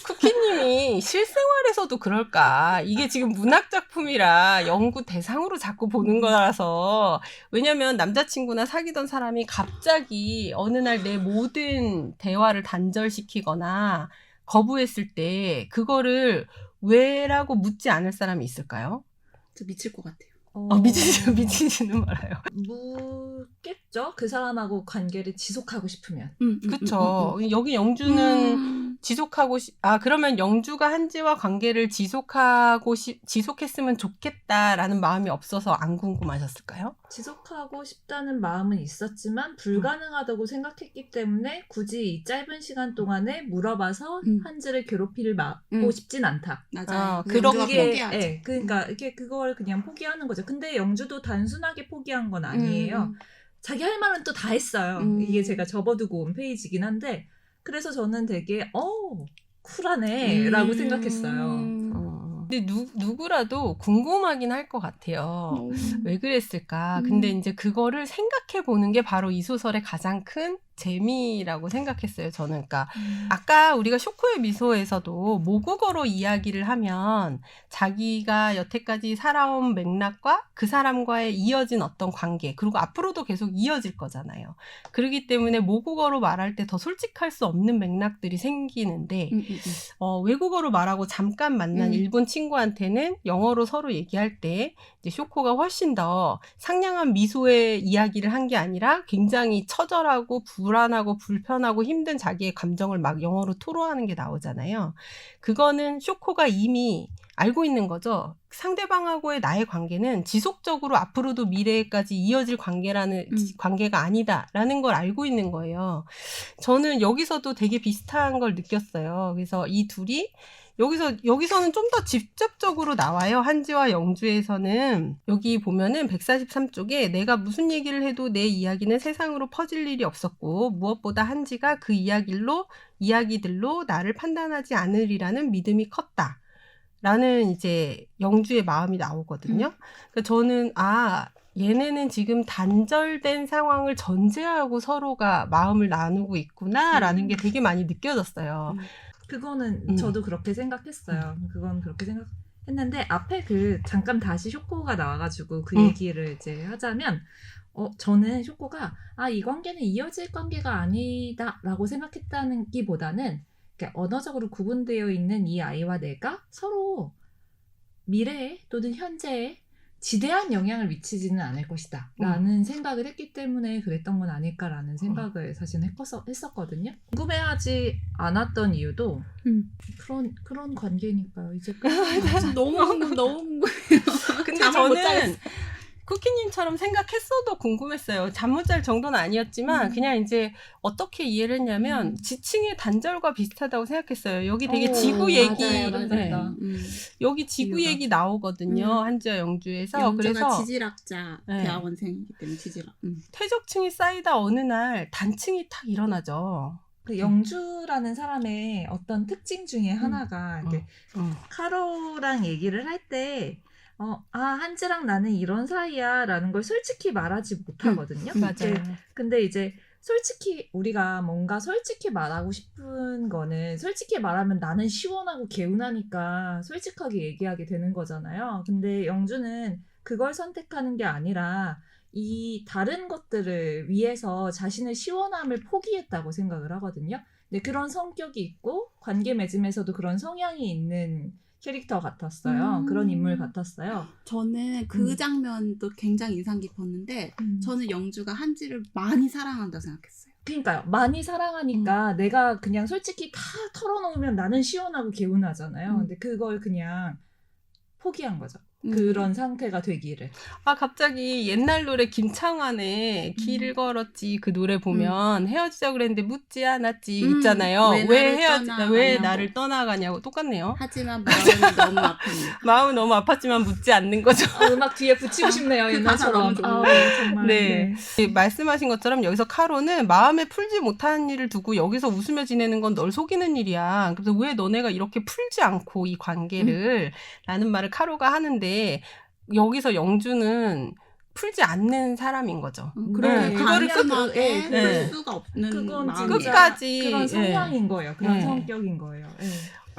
[SPEAKER 2] 쿠키님이 실생활에서도 그럴까? 이게 지금 문학작품이라 연구 대상으로 자꾸 보는 거라서. 왜냐면 남자친구나 사귀던 사람이 갑자기 어느 날 내 모든 대화를 단절시키거나 거부했을 때 그거를 왜라고 묻지 않을 사람이 있을까요?
[SPEAKER 3] 저 미칠 것 같아요.
[SPEAKER 2] 미치지는 말아요.
[SPEAKER 1] 묻겠죠? 그 사람하고 관계를 지속하고 싶으면.
[SPEAKER 2] 그쵸. 여기 영주는 그러면 영주가 한지와 관계를 지속했으면 좋겠다라는 마음이 없어서 안 궁금하셨을까요?
[SPEAKER 1] 지속하고 싶다는 마음은 있었지만 불가능하다고 생각했기 때문에 굳이 이 짧은 시간 동안에 물어봐서 한지를 괴롭히를 막고 싶진 않다.
[SPEAKER 3] 맞아요.
[SPEAKER 2] 그런
[SPEAKER 3] 게
[SPEAKER 1] 그러니까 이게 그걸 그냥 포기하는 거죠. 근데 영주도 단순하게 포기한 건 아니에요. 자기 할 말은 또 다 했어요. 이게 제가 접어두고 온 페이지긴 한데, 그래서 저는 되게 쿨하네 라고 생각했어요.
[SPEAKER 2] 근데 누구라도 궁금하긴 할 것 같아요. 왜 그랬을까? 근데 이제 그거를 생각해 보는 게 바로 이 소설의 가장 큰 재미라고 생각했어요, 저는. 그러니까 아까 우리가 쇼코의 미소에서도 모국어로 이야기를 하면 자기가 여태까지 살아온 맥락과 그 사람과의 이어진 어떤 관계, 그리고 앞으로도 계속 이어질 거잖아요. 그렇기 때문에 모국어로 말할 때 더 솔직할 수 없는 맥락들이 생기는데 외국어로 말하고 잠깐 만난 일본 친구한테는 영어로 서로 얘기할 때 이제 쇼코가 훨씬 더 상냥한 미소의 이야기를 한 게 아니라 굉장히 처절하고 불안하고 불편하고 힘든 자기의 감정을 막 영어로 토로하는 게 나오잖아요. 그거는 쇼코가 이미 알고 있는 거죠. 상대방하고의 나의 관계는 지속적으로 앞으로도 미래까지 이어질 관계가 아니다라는 걸 알고 있는 거예요. 저는 여기서도 되게 비슷한 걸 느꼈어요. 그래서 이 둘이 여기서는 좀 더 직접적으로 나와요. 한지와 영주에서는. 여기 보면은 143쪽에 내가 무슨 얘기를 해도 내 이야기는 세상으로 퍼질 일이 없었고 무엇보다 한지가 그 이야기들로 나를 판단하지 않으리라는 믿음이 컸다. 라는 이제 영주의 마음이 나오거든요. 그러니까 저는 얘네는 지금 단절된 상황을 전제하고 서로가 마음을 나누고 있구나라는 게 되게 많이 느껴졌어요.
[SPEAKER 1] 그거는 저도 그렇게 생각했어요. 그건 그렇게 생각했는데 앞에 잠깐 다시 쇼코가 나와가지고 그 얘기를 이제 하자면 저는 쇼코가 이 관계는 이어질 관계가 아니다라고 생각했다는 기보다는 언어적으로 구분되어 있는 이 아이와 내가 서로 미래에 또는 현재에 지대한 영향을 미치지는 않을 것이다 라는 생각을 했기 때문에 그랬던 건 아닐까라는 생각을 사실 했었거든요. 궁금해하지 않았던 이유도 그런 관계니까요. 이제
[SPEAKER 3] 너무 궁금해요.
[SPEAKER 2] 근데
[SPEAKER 3] 잠을 못
[SPEAKER 2] 저는
[SPEAKER 3] 자겠어요.
[SPEAKER 2] 쿠키님처럼 생각했어도 궁금했어요. 잠 못 잘 정도는 아니었지만 그냥 이제 어떻게 이해를 했냐면 지층의 단절과 비슷하다고 생각했어요. 여기 되게 지구 얘기
[SPEAKER 1] 맞아요.
[SPEAKER 2] 네. 여기 지구
[SPEAKER 1] 이유가.
[SPEAKER 2] 얘기 나오거든요. 한지와 영주에서.
[SPEAKER 3] 영주가
[SPEAKER 2] 그래서
[SPEAKER 3] 지질학자
[SPEAKER 2] 네.
[SPEAKER 3] 대학원생이기 때문에 지질학.
[SPEAKER 2] 퇴적층이 쌓이다 어느 날 단층이 탁 일어나죠.
[SPEAKER 1] 그 영주라는 사람의 어떤 특징 중에 하나가 이렇게 카로랑 얘기를 할 때 한지랑 나는 이런 사이야 라는 걸 솔직히 말하지 못하거든요.
[SPEAKER 2] 맞아요.
[SPEAKER 1] 근데 이제 솔직히 우리가 뭔가 솔직히 말하고 싶은 거는 솔직히 말하면 나는 시원하고 개운하니까 솔직하게 얘기하게 되는 거잖아요. 근데 영주는 그걸 선택하는 게 아니라 이 다른 것들을 위해서 자신의 시원함을 포기했다고 생각을 하거든요. 근데 그런 성격이 있고 관계 맺음에서도 그런 성향이 있는 캐릭터 같았어요. 그런 인물 같았어요.
[SPEAKER 3] 저는 그 장면도 굉장히 인상 깊었는데 저는 영주가 한지를 많이 사랑한다고 생각했어요.
[SPEAKER 1] 그러니까요. 많이 사랑하니까 내가 그냥 솔직히 다 털어놓으면 나는 시원하고 개운하잖아요. 근데 그걸 그냥 포기한 거죠. 그런 상태가 되기를.
[SPEAKER 2] 갑자기 옛날 노래 김창완의 길을 걸었지 그 노래 보면 헤어지자 그랬는데 묻지 않았지 있잖아요. 왜 나를 떠나가냐고 똑같네요.
[SPEAKER 3] 하지만 마음은 너무 아픕니다.
[SPEAKER 2] 마음은 너무 아팠지만 묻지 않는 거죠.
[SPEAKER 1] 음악 뒤에 붙이고 싶네요.
[SPEAKER 3] 그 가사
[SPEAKER 1] 옛날처럼.
[SPEAKER 3] 너무 좋은데.
[SPEAKER 1] 정말.
[SPEAKER 2] 네. 말씀하신 것처럼 여기서 카로는 마음에 풀지 못한 일을 두고 여기서 웃으며 지내는 건 널 속이는 일이야. 그래서 왜 너네가 이렇게 풀지 않고 이 관계를 라는 말을 카로가 하는데 여기서 영주는 풀지 않는 사람인 거죠.
[SPEAKER 3] 그렇게
[SPEAKER 2] 그거를
[SPEAKER 3] 간단하게 풀 수가 없는
[SPEAKER 1] 그건
[SPEAKER 3] 마음이에요.
[SPEAKER 2] 끝까지
[SPEAKER 1] 그런 성향인 거예요. 그런
[SPEAKER 2] 네.
[SPEAKER 1] 성격인 거예요. 네.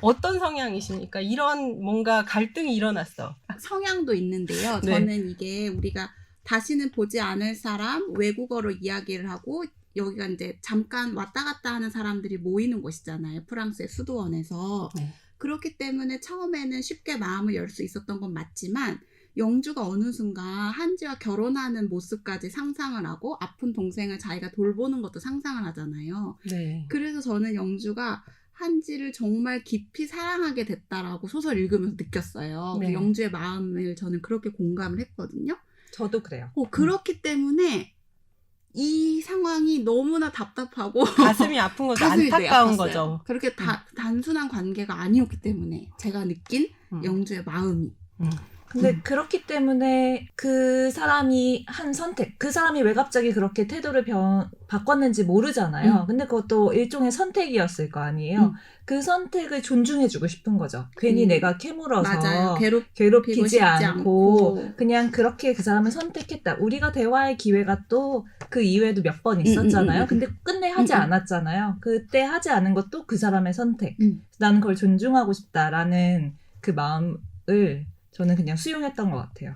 [SPEAKER 2] 어떤 성향이십니까? 이런 뭔가 갈등이 일어났어.
[SPEAKER 3] 성향도 있는데요.
[SPEAKER 2] 네.
[SPEAKER 3] 저는 이게 우리가 다시는 보지 않을 사람 외국어로 이야기를 하고 여기가 이제 잠깐 왔다 갔다 하는 사람들이 모이는 곳이잖아요. 프랑스의 수도원에서.
[SPEAKER 2] 네.
[SPEAKER 3] 그렇기 때문에 처음에는 쉽게 마음을 열 수 있었던 건 맞지만 영주가 어느 순간 한지와 결혼하는 모습까지 상상을 하고 아픈 동생을 자기가 돌보는 것도 상상을 하잖아요.
[SPEAKER 2] 네.
[SPEAKER 3] 그래서 저는 영주가 한지를 정말 깊이 사랑하게 됐다라고 소설 읽으면서 느꼈어요.
[SPEAKER 2] 네.
[SPEAKER 3] 영주의 마음을 저는 그렇게 공감을 했거든요.
[SPEAKER 1] 저도 그래요.
[SPEAKER 3] 그렇기 때문에 이 상황이 너무나 답답하고
[SPEAKER 2] 가슴이 아픈 거죠.
[SPEAKER 3] 가슴이 되게
[SPEAKER 2] 안타까운
[SPEAKER 3] 아팠어요.
[SPEAKER 2] 거죠.
[SPEAKER 3] 그렇게 단순한 관계가 아니었기 때문에 제가 느낀 영주의 마음이.
[SPEAKER 1] 근데 그렇기 때문에 그 사람이 한 선택, 그 사람이 왜 갑자기 그렇게 태도를 바꿨는지 모르잖아요. 근데 그것도 일종의 선택이었을 거 아니에요. 그 선택을 존중해주고 싶은 거죠. 괜히 내가 캐물어서
[SPEAKER 3] 맞아요.
[SPEAKER 1] 괴롭히지
[SPEAKER 3] 싶지
[SPEAKER 1] 않고 그냥 그렇게 그 사람을 선택했다. 우리가 대화의 기회가 또 그 이후에도 몇 번 있었잖아요. 근데 끝내 하지 않았잖아요. 그때 하지 않은 것도 그 사람의 선택. 나는 그걸 존중하고 싶다라는 그 마음을 저는 그냥 수용했던 것 같아요.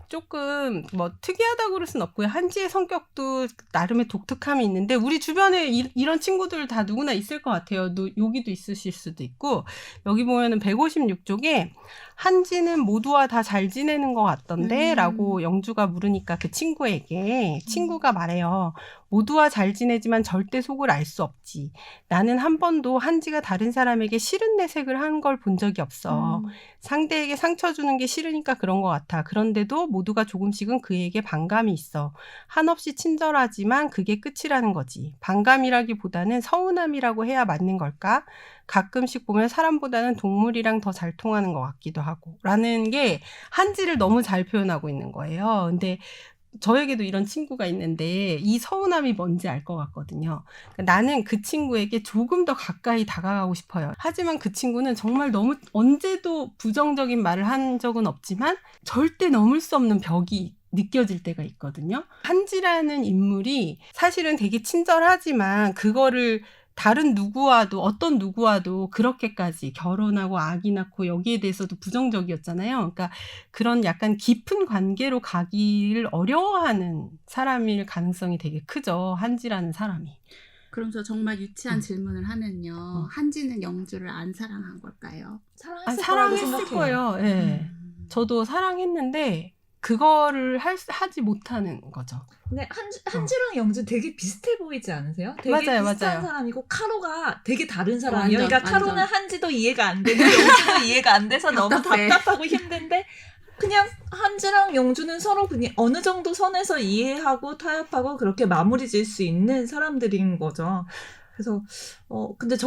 [SPEAKER 2] 조금 뭐 특이하다고 그럴 순 없고요. 한지의 성격도 나름의 독특함이 있는데 우리 주변에 이런 친구들 다 누구나 있을 것 같아요. 여기도 있으실 수도 있고 여기 보면은 156쪽에 한지는 모두와 다 잘 지내는 것 같던데 라고 영주가 물으니까 그 친구에게 친구가 말해요. 모두와 잘 지내지만 절대 속을 알 수 없지. 나는 한 번도 한지가 다른 사람에게 싫은 내색을 한 걸 본 적이 없어. 상대에게 상처 주는 게 싫으니까 그런 것 같아. 그런데도 모두가 조금씩은 그에게 반감이 있어. 한없이 친절하지만 그게 끝이라는 거지. 반감이라기보다는 서운함이라고 해야 맞는 걸까? 가끔씩 보면 사람보다는 동물이랑 더 잘 통하는 것 같기도 하고. 라는 게 한지를 너무 잘 표현하고 있는 거예요. 근데 저에게도 이런 친구가 있는데 이 서운함이 뭔지 알 것 같거든요. 그러니까 나는 그 친구에게 조금 더 가까이 다가가고 싶어요. 하지만 그 친구는 정말 너무 언제도 부정적인 말을 한 적은 없지만 절대 넘을 수 없는 벽이 느껴질 때가 있거든요. 한지라는 인물이 사실은 되게 친절하지만 그거를 다른 누구와도 어떤 누구와도 그렇게까지 결혼하고 아기 낳고 여기에 대해서도 부정적이었잖아요. 그러니까 그런 약간 깊은 관계로 가기를 어려워하는 사람일 가능성이 되게 크죠. 한지라는 사람이.
[SPEAKER 3] 그럼 저 정말 유치한 질문을 하면요. 한지는 영주를 안 사랑한 걸까요?
[SPEAKER 2] 사랑했을 거예요. 예. 저도 사랑했는데 그거를 하지 못하는 거죠.
[SPEAKER 1] 근데 한지랑 영주 되게 비슷해 보이지 않으세요? 되게
[SPEAKER 2] 맞아요,
[SPEAKER 1] 비슷한
[SPEAKER 2] 맞아요.
[SPEAKER 1] 사람이고 카로가 되게 다른 사람이에요.
[SPEAKER 3] 완전,
[SPEAKER 1] 그러니까 카로는
[SPEAKER 3] 완전.
[SPEAKER 1] 한지도 이해가 안 되고 영주도 이해가 안 돼서 너무
[SPEAKER 3] 답답해.
[SPEAKER 1] 답답하고 힘든데 그냥 한지랑 영주는 서로 그냥 어느 정도 선에서 이해하고 타협하고 그렇게 마무리 지을 수 있는 사람들인 거죠. 그래서 근데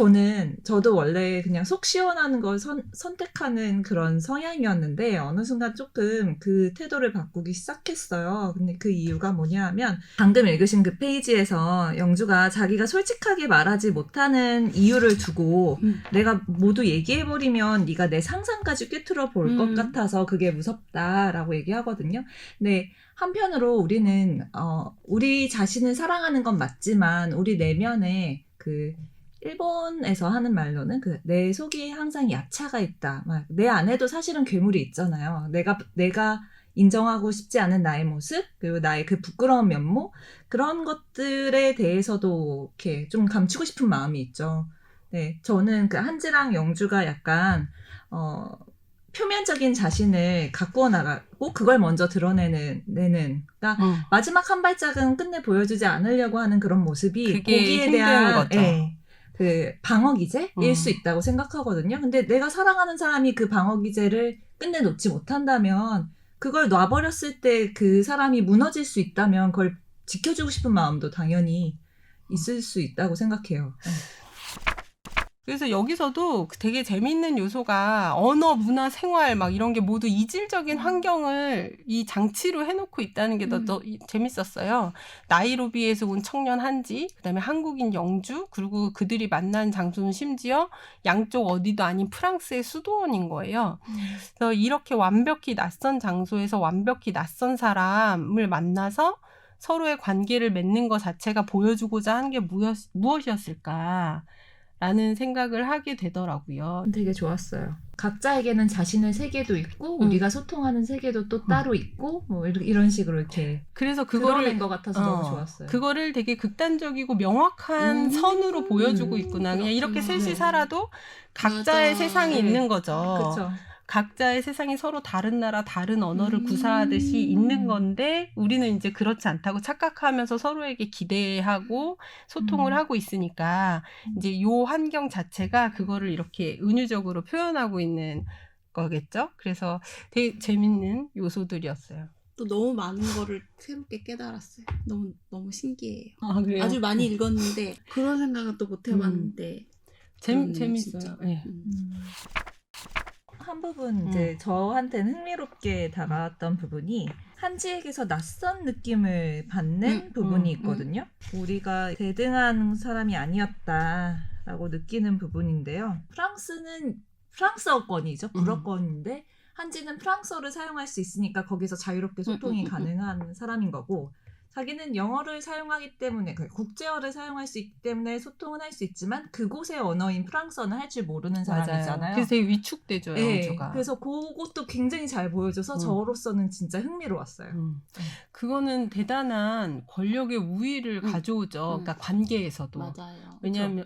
[SPEAKER 1] 저도 원래 그냥 속 시원하는 걸 선택하는 그런 성향이었는데 어느 순간 조금 그 태도를 바꾸기 시작했어요. 근데 그 이유가 뭐냐 하면 방금 읽으신 그 페이지에서 영주가 자기가 솔직하게 말하지 못하는 이유를 두고 내가 모두 얘기해버리면 네가 내 상상까지 꿰뚫어 볼 것 같아서 그게 무섭다라고 얘기하거든요. 근데 한편으로 우리는 우리 자신을 사랑하는 건 맞지만 우리 내면에 그 일본에서 하는 말로는 그 내 속에 항상 야차가 있다. 막 내 안에도 사실은 괴물이 있잖아요. 내가 인정하고 싶지 않은 나의 모습, 그리고 나의 그 부끄러운 면모 그런 것들에 대해서도 이렇게 좀 감추고 싶은 마음이 있죠. 네, 저는 그 한지랑 영주가 약간 표면적인 자신을 가꾸어 나가고 그걸 먼저 드러내는 그러니까 마지막 한 발짝은 끝내 보여주지 않으려고 하는 그런 모습이
[SPEAKER 2] 그게
[SPEAKER 1] 보기에
[SPEAKER 2] 힘든
[SPEAKER 1] 대한
[SPEAKER 2] 거죠.
[SPEAKER 1] 그 방어 기제일 수 있다고 생각하거든요. 근데 내가 사랑하는 사람이 그 방어 기제를 끝내 놓지 못한다면 그걸 놔버렸을 때 그 사람이 무너질 수 있다면 그걸 지켜주고 싶은 마음도 당연히 있을 수 있다고 생각해요.
[SPEAKER 2] 그래서 여기서도 되게 재미있는 요소가 언어, 문화, 생활 막 이런 게 모두 이질적인 환경을 이 장치로 해놓고 있다는 게 더 재밌었어요. 나이로비에서 온 청년 한지, 그다음에 한국인 영주, 그리고 그들이 만난 장소는 심지어 양쪽 어디도 아닌 프랑스의 수도원인 거예요. 그래서 이렇게 완벽히 낯선 장소에서 완벽히 낯선 사람을 만나서 서로의 관계를 맺는 것 자체가 보여주고자 한 게 무엇이었을까? 라는 생각을 하게 되더라고요.
[SPEAKER 1] 되게 좋았어요. 각자에게는 자신의 세계도 있고 우리가 소통하는 세계도 또 따로 있고 뭐 이런 식으로 이렇게
[SPEAKER 2] 그래서 그거를
[SPEAKER 1] 드러낸 것 같아서 너무 좋았어요.
[SPEAKER 2] 그거를 되게 극단적이고 명확한 선으로 보여주고 있구나. 그냥 이렇게 셋이 살아도 각자의
[SPEAKER 3] 맞아.
[SPEAKER 2] 세상이 있는 거죠.
[SPEAKER 1] 그렇죠.
[SPEAKER 2] 각자의 세상이 서로 다른 나라, 다른 언어를 구사하듯이 있는 건데 우리는 이제 그렇지 않다고 착각하면서 서로에게 기대하고 소통을 하고 있으니까 이제 요 환경 자체가 그거를 이렇게 은유적으로 표현하고 있는 거겠죠. 그래서 되게 재밌는 요소들이었어요.
[SPEAKER 3] 또 너무 많은 거를 새롭게 깨달았어요. 너무 신기해요.
[SPEAKER 2] 아, 그래요?
[SPEAKER 3] 아주 많이 읽었는데 그런 생각은 또 못 해봤는데
[SPEAKER 2] 재밌어요.
[SPEAKER 3] 진짜.
[SPEAKER 2] 네.
[SPEAKER 1] 한 부분 이제 저한테는 흥미롭게 다가왔던 부분이 한지에게서 낯선 느낌을 받는 부분이 있거든요. 우리가 대등한 사람이 아니었다라고 느끼는 부분인데요. 프랑스는 프랑스어권이죠. 불어권인데 한지는 프랑스어를 사용할 수 있으니까 거기서 자유롭게 소통이 가능한 사람인 거고 자기는 영어를 사용하기 때문에 국제어를 사용할 수 있기 때문에 소통은 할 수 있지만 그곳의 언어인 프랑스어는 할 줄 모르는 사람이잖아요.
[SPEAKER 2] 그래서 되게 위축되죠, 영주가.
[SPEAKER 1] 그래서 그것도 굉장히 잘 보여줘서 저로서는 진짜 흥미로웠어요.
[SPEAKER 2] 그거는 대단한 권력의 우위를 가져오죠. 그러니까 관계에서도.
[SPEAKER 3] 맞아요.
[SPEAKER 2] 왜냐하면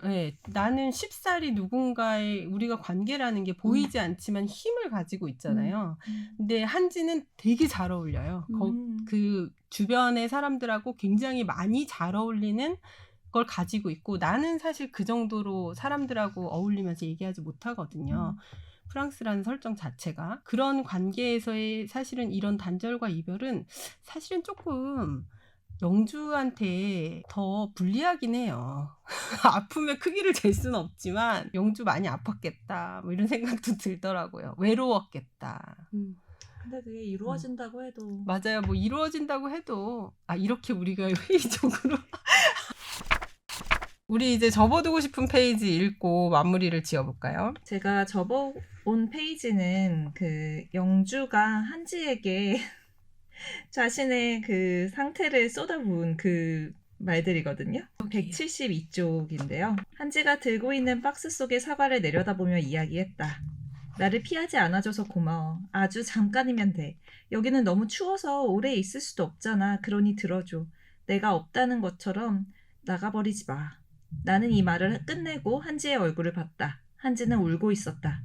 [SPEAKER 2] 나는 쉽사리 누군가의 우리가 관계라는 게 보이지 않지만 힘을 가지고 있잖아요. 근데 한지는 되게 잘 어울려요. 그 주변의 사람들하고 굉장히 많이 잘 어울리는 걸 가지고 있고 나는 사실 그 정도로 사람들하고 어울리면서 얘기하지 못하거든요. 프랑스라는 설정 자체가. 그런 관계에서의 사실은 이런 단절과 이별은 사실은 조금 영주한테 더 불리하긴 해요. 아픔의 크기를 잴 수는 없지만 영주 많이 아팠겠다 뭐 이런 생각도 들더라고요. 외로웠겠다.
[SPEAKER 1] 근데 그게 이루어진다고 해도
[SPEAKER 2] 맞아요. 뭐 이루어진다고 해도 이렇게 우리가 회의적으로 우리 이제 접어두고 싶은 페이지 읽고 마무리를 지어볼까요?
[SPEAKER 1] 제가 접어온 페이지는 그 영주가 한지에게 자신의 그 상태를 쏟아부은 그 말들이거든요. 172쪽인데요. 한지가 들고 있는 박스 속의 사과를 내려다보며 이야기했다. 나를 피하지 않아줘서 고마워. 아주 잠깐이면 돼. 여기는 너무 추워서 오래 있을 수도 없잖아. 그러니 들어줘. 내가 없다는 것처럼 나가버리지 마. 나는 이 말을 끝내고 한지의 얼굴을 봤다. 한지는 울고 있었다.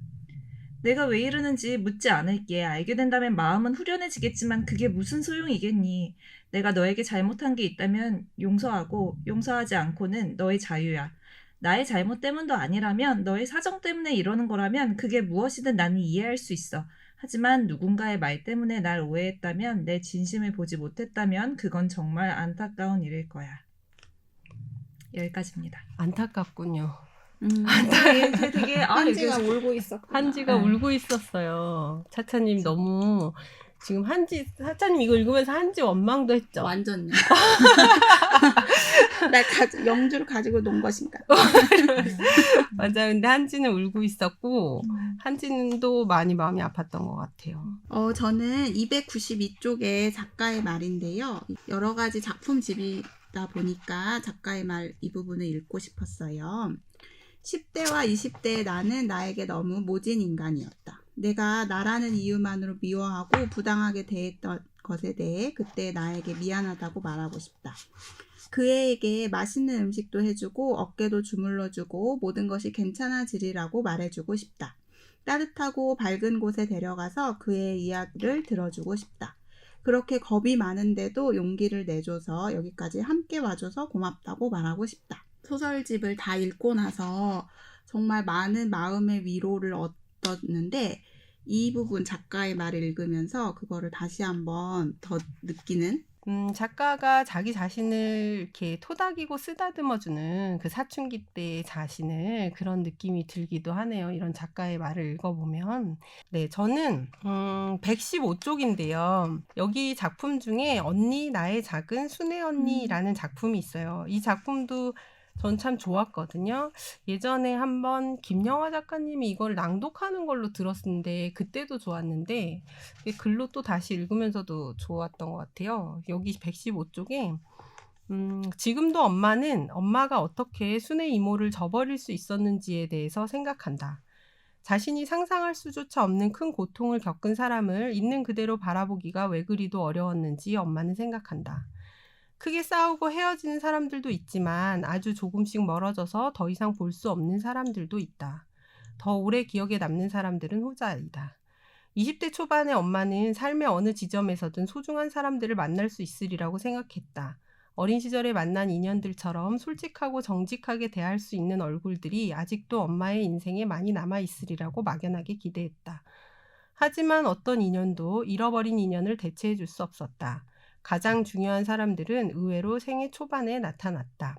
[SPEAKER 1] 내가 왜 이러는지 묻지 않을게. 알게 된다면 마음은 후련해지겠지만 그게 무슨 소용이겠니. 내가 너에게 잘못한 게 있다면 용서하고 용서하지 않고는 너의 자유야. 나의 잘못 때문도 아니라면 너의 사정 때문에 이러는 거라면 그게 무엇이든 나는 이해할 수 있어. 하지만 누군가의 말 때문에 날 오해했다면 내 진심을 보지 못했다면 그건 정말 안타까운 일일 거야. 여기까지입니다.
[SPEAKER 2] 안타깝군요.
[SPEAKER 1] 되게
[SPEAKER 3] 한지가 울고 있었구나.
[SPEAKER 2] 한지가
[SPEAKER 1] 네.
[SPEAKER 2] 울고 있었어요. 차차님 너무 지금 차차님 이거 읽으면서 한지 원망도 했죠.
[SPEAKER 3] 완전요. 영주를 가지고 논 것인가.
[SPEAKER 2] 맞아요. 근데 한지는 울고 있었고 한지는 또 많이 마음이 아팠던 것 같아요.
[SPEAKER 3] 저는 292쪽의 작가의 말인데요. 여러 가지 작품집이다 보니까 작가의 말 이 부분을 읽고 싶었어요. 10대와 20대의 나는 나에게 너무 모진 인간이었다. 내가 나라는 이유만으로 미워하고 부당하게 대했던 것에 대해 그때 나에게 미안하다고 말하고 싶다. 그 애에게 맛있는 음식도 해주고 어깨도 주물러주고 모든 것이 괜찮아지리라고 말해주고 싶다. 따뜻하고 밝은 곳에 데려가서 그의 이야기를 들어주고 싶다. 그렇게 겁이 많은데도 용기를 내줘서 여기까지 함께 와줘서 고맙다고 말하고 싶다. 소설집을 다 읽고 나서 정말 많은 마음의 위로를 얻었는데 이 부분 작가의 말을 읽으면서 그거를 다시 한번 더 느끼는
[SPEAKER 2] 작가가 자기 자신을 이렇게 토닥이고 쓰다듬어주는 그 사춘기 때의 자신을 그런 느낌이 들기도 하네요. 이런 작가의 말을 읽어보면. 네, 저는 115쪽인데요. 여기 작품 중에 언니 나의 작은 순애 언니라는 작품이 있어요. 이 작품도 전 참 좋았거든요. 예전에 한번 김영하 작가님이 이걸 낭독하는 걸로 들었는데 그때도 좋았는데 글로 또 다시 읽으면서도 좋았던 것 같아요. 여기 115쪽에 지금도 엄마는 엄마가 어떻게 순애 이모를 저버릴 수 있었는지에 대해서 생각한다. 자신이 상상할 수조차 없는 큰 고통을 겪은 사람을 있는 그대로 바라보기가 왜 그리도 어려웠는지 엄마는 생각한다. 크게 싸우고 헤어지는 사람들도 있지만 아주 조금씩 멀어져서 더 이상 볼 수 없는 사람들도 있다. 더 오래 기억에 남는 사람들은 호자이다. 20대 초반의 엄마는 삶의 어느 지점에서든 소중한 사람들을 만날 수 있으리라고 생각했다. 어린 시절에 만난 인연들처럼 솔직하고 정직하게 대할 수 있는 얼굴들이 아직도 엄마의 인생에 많이 남아있으리라고 막연하게 기대했다. 하지만 어떤 인연도 잃어버린 인연을 대체해 줄 수 없었다. 가장 중요한 사람들은 의외로 생애 초반에 나타났다.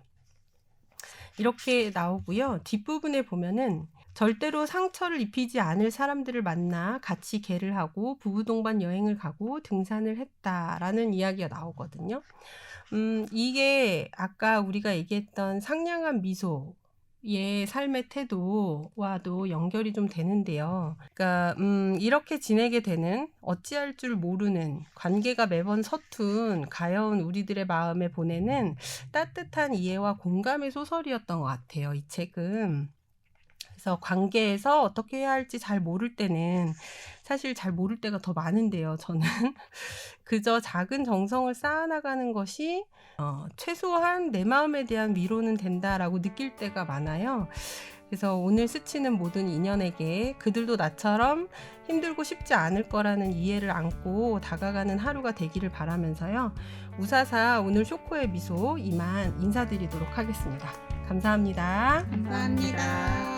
[SPEAKER 2] 이렇게 나오고요. 뒷부분에 보면은 절대로 상처를 입히지 않을 사람들을 만나 같이 개를 하고 부부 동반 여행을 가고 등산을 했다라는 이야기가 나오거든요. 이게 아까 우리가 얘기했던 상냥한 미소의 삶의 태도와도 연결이 좀 되는데요. 그러니까 이렇게 지내게 되는 어찌할 줄 모르는 관계가 매번 서툰 가여운 우리들의 마음에 보내는 따뜻한 이해와 공감의 소설이었던 것 같아요. 이 책은. 그래서 관계에서 어떻게 해야 할지 잘 모를 때는 사실 잘 모를 때가 더 많은데요. 저는 그저 작은 정성을 쌓아나가는 것이 최소한 내 마음에 대한 위로는 된다라고 느낄 때가 많아요. 그래서 오늘 스치는 모든 인연에게 그들도 나처럼 힘들고 쉽지 않을 거라는 이해를 안고 다가가는 하루가 되기를 바라면서요. 우사사 오늘 쇼코의 미소 이만 인사드리도록 하겠습니다. 감사합니다.
[SPEAKER 3] 감사합니다.